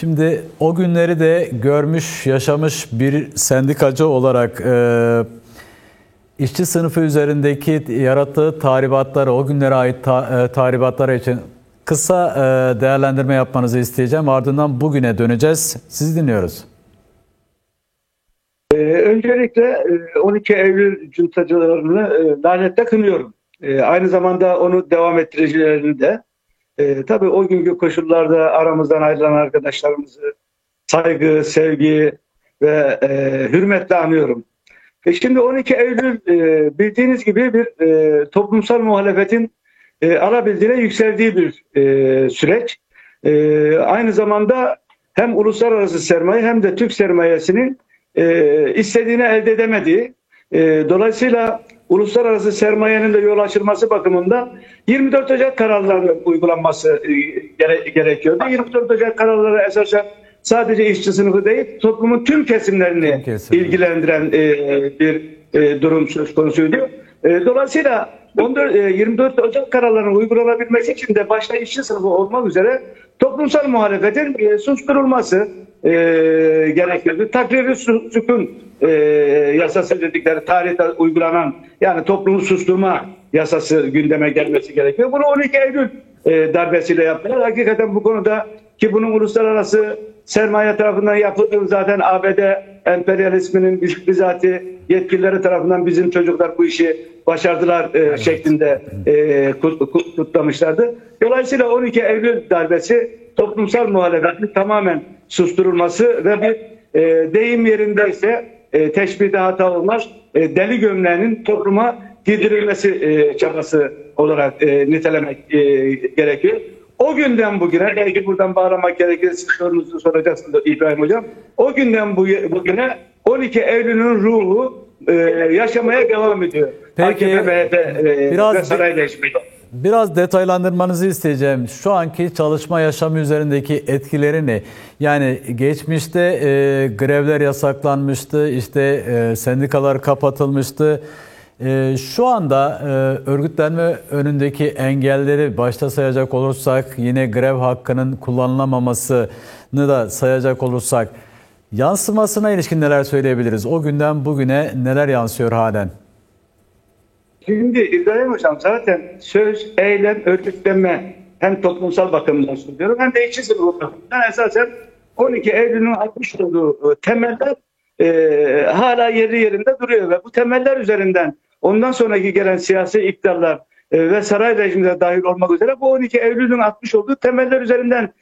Şimdi o günleri de görmüş, yaşamış bir sendikacı olarak işçi sınıfı üzerindeki yarattığı tahribatları, o günlere ait tahribatları için kısa değerlendirme yapmanızı isteyeceğim. Ardından bugüne döneceğiz. Sizi dinliyoruz. Öncelikle 12 Eylül cuntacılarını lanetle kınıyorum. Aynı zamanda onu devam ettiricilerini de. Tabii o günkü koşullarda aramızdan ayrılan arkadaşlarımızı saygı, sevgi ve hürmetle anıyorum. Şimdi 12 Eylül bildiğiniz gibi bir toplumsal muhalefetin alabildiğine yükseldiği bir süreç. Aynı zamanda hem uluslararası sermaye hem de Türk sermayesinin istediğini elde edemediği, dolayısıyla uluslararası sermayenin de yol açılması bakımından 24 Ocak kararları uygulanması gerekiyordu. 24 Ocak kararları esasen sadece işçi sınıfı değil, toplumun tüm kesimlerini ilgilendiren bir durum söz konusuydu. Dolayısıyla 24 Ocak kararlarının uygulanabilmesi için de başta işçi sınıfı olmak üzere toplumsal muhalefetin susturulması gerekiyordu. Takrir-i sükun yasası dedikleri tarihte uygulanan, yani toplumu susturma yasası gündeme gelmesi gerekiyor. Bunu 12 Eylül darbesiyle yaptılar. Hakikaten bu konuda ki bunun uluslararası sermaye tarafından yapıldığı, zaten ABD emperyalizminin bizatihi yetkilileri tarafından bizim çocuklar bu işi başardılar şeklinde kutlamışlardı. Dolayısıyla 12 Eylül darbesi toplumsal muhalefetin tamamen susturulması ve bir deyim yerindeyse teşbihde hata olmaz, deli gömleğinin topluma giydirilmesi çabası olarak nitelemek gerekiyor. O günden bugüne, belki buradan bağlamak gerekirse siz sorunuzu soracaksınız İbrahim Hocam. O günden bugüne 12 Eylül'ün ruhu yaşamaya devam ediyor. Peki, ve biraz detaylandırmanızı isteyeceğim. Şu anki çalışma yaşamı üzerindeki etkileri ne? Yani geçmişte grevler yasaklanmıştı, işte sendikalar kapatılmıştı. Şu anda örgütlenme önündeki engelleri başta sayacak olursak, yine grev hakkının kullanılamamasını da sayacak olursak, yansımasına ilişkin neler söyleyebiliriz? O günden bugüne neler yansıyor halen? Şimdi İbrahim Hocam, zaten söz, eylem, örgütlenme hem toplumsal bakımdan söylüyorum hem de işçi sınıfı bakımından esasen 12 Eylül'ün atmış olduğu temeller hala yerinde duruyor ve bu temeller üzerinden ondan sonraki gelen siyasi iktidarlar ve saray rejimine dahil olmak üzere bu 12 Eylül'ün atmış olduğu temeller üzerinden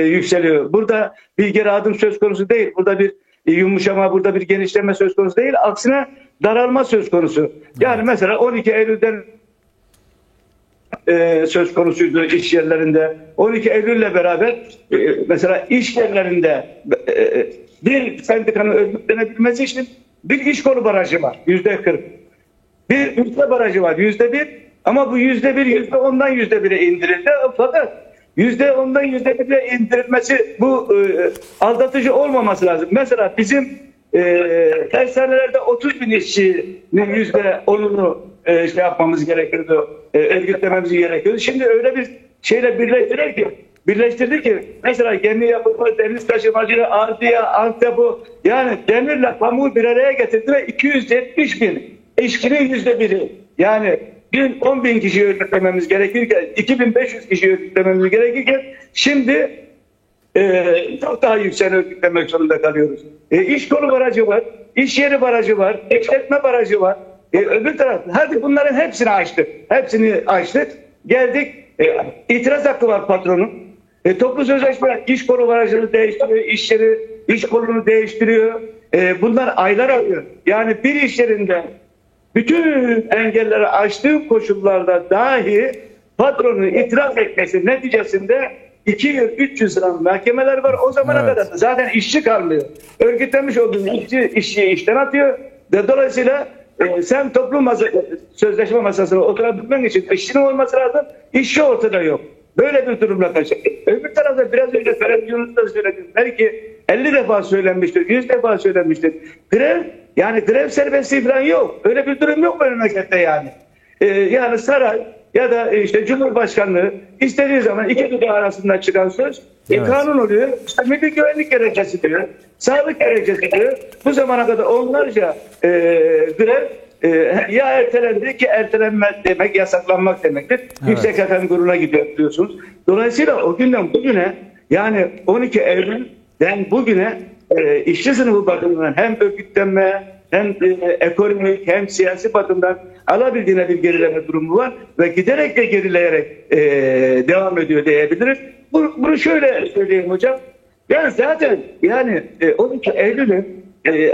yükseliyor. Burada bir geri adım söz konusu değil. Burada bir yumuşama, burada bir genişleme söz konusu değil. Aksine daralma söz konusu. Yani mesela 12 Eylül'den söz konusuydu iş yerlerinde. 12 Eylül'le beraber mesela iş yerlerinde bir sendikanın örgütlenebilmesi için bir iş kolu barajı var. %40. Bir ülke barajı var. %1. Ama bu %1, %10'dan %1'e indirildi. Fakat %10'dan %1'e indirilmesi bu aldatıcı olmaması lazım. Mesela bizim tersanelerde 30 bin işçinin %10'unu şey yapmamız gerekiyordu. Örgütlememiz gerekiyordu. Şimdi öyle bir şeyle birleştirdi ki mesela gemi yapımı, deniz taşımacılığı, Ardiya, Antep'u, yani demirle pamuğu bir araya getirdi ve 270 bin işçinin %1'i, yani 10 bin kişi örgütlememiz gerekirken 2500 kişi örgütlememiz gerekirken şimdi çok daha yüksek örgütlemek zorunda kalıyoruz. İş kolu barajı var, iş yeri barajı var, işletme barajı var. Öbür taraf, hadi bunların hepsini açtık. Geldik, itiraz hakkı var patronun. Toplu sözleşme iş kolu barajını değiştiriyor, iş yeri iş kolunu değiştiriyor. Bunlar aylar alıyor. Yani bir iş yerinde bütün engelleri aştığı koşullarda dahi patronun itiraz etmesi neticesinde 200-300 lira mahkemeler var. O zamana kadar zaten işçi kalmıyor. Örgütlenmiş olduğun işçiyi işten atıyor ve dolayısıyla sen sözleşme masasına oturabilmen için işçinin olması lazım. İşçi ortada yok. Böyle bir durumla karşılaştık. Öbür tarafta biraz önce televizyonunuzda söyledim. Belki 50 defa söylenmiştir, 100 defa söylenmiştir. Yani grev serbestliği falan yok. Öyle bir durum yok memlekette yani. Yani saray ya da işte Cumhurbaşkanlığı istediği zaman iki dudağı arasında çıkan söz Evet. Kanun oluyor. İşte milli güvenlik gerekçesi diyor. Sağlık gerekçesi diyor. Bu zamana kadar onlarca grev ya ertelendi ki ertelenmez demek yasaklanmak demektir. Evet. Yüksek Hakem Kurulu'na gidiyor biliyorsunuz. Dolayısıyla o günden bugüne yani 12 Eylül'den bugüne işçi sınıfı bakımından hem örgütlenme hem ekonomik hem siyasi bakımdan alabildiğine bir gerileme durumu var ve giderek de gerileyerek devam ediyor diyebiliriz. Bunu şöyle söyleyeyim hocam. Yani zaten yani 12 Eylül'ün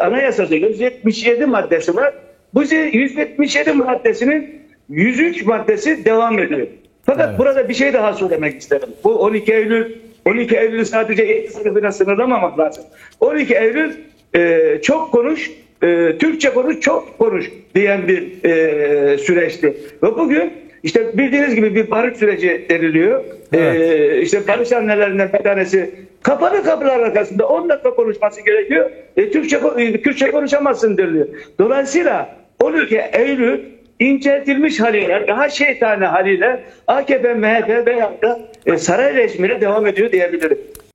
anayasada 177 maddesi var. Bu 177 maddesinin 103 maddesi devam ediyor. Fakat Evet. burada bir şey daha söylemek isterim. Bu 12 Eylül sadece eğitim sınıfına sınırlamamak lazım. 12 Eylül çok konuş, Türkçe konuş, çok konuş diyen bir süreçti. Ve bugün işte bildiğiniz gibi bir barış süreci deniliyor. Evet. İşte barış annelerinden bir tanesi kapalı kapılar arkasında 10 dakika konuşması gerekiyor. Kürtçe konuşamazsın deniliyor. Dolayısıyla 12 Eylül inceltilmiş haliyle, daha şeytani haliyle AKP, MHP veyahut da saray rejimine devam ediyor diyebilirim.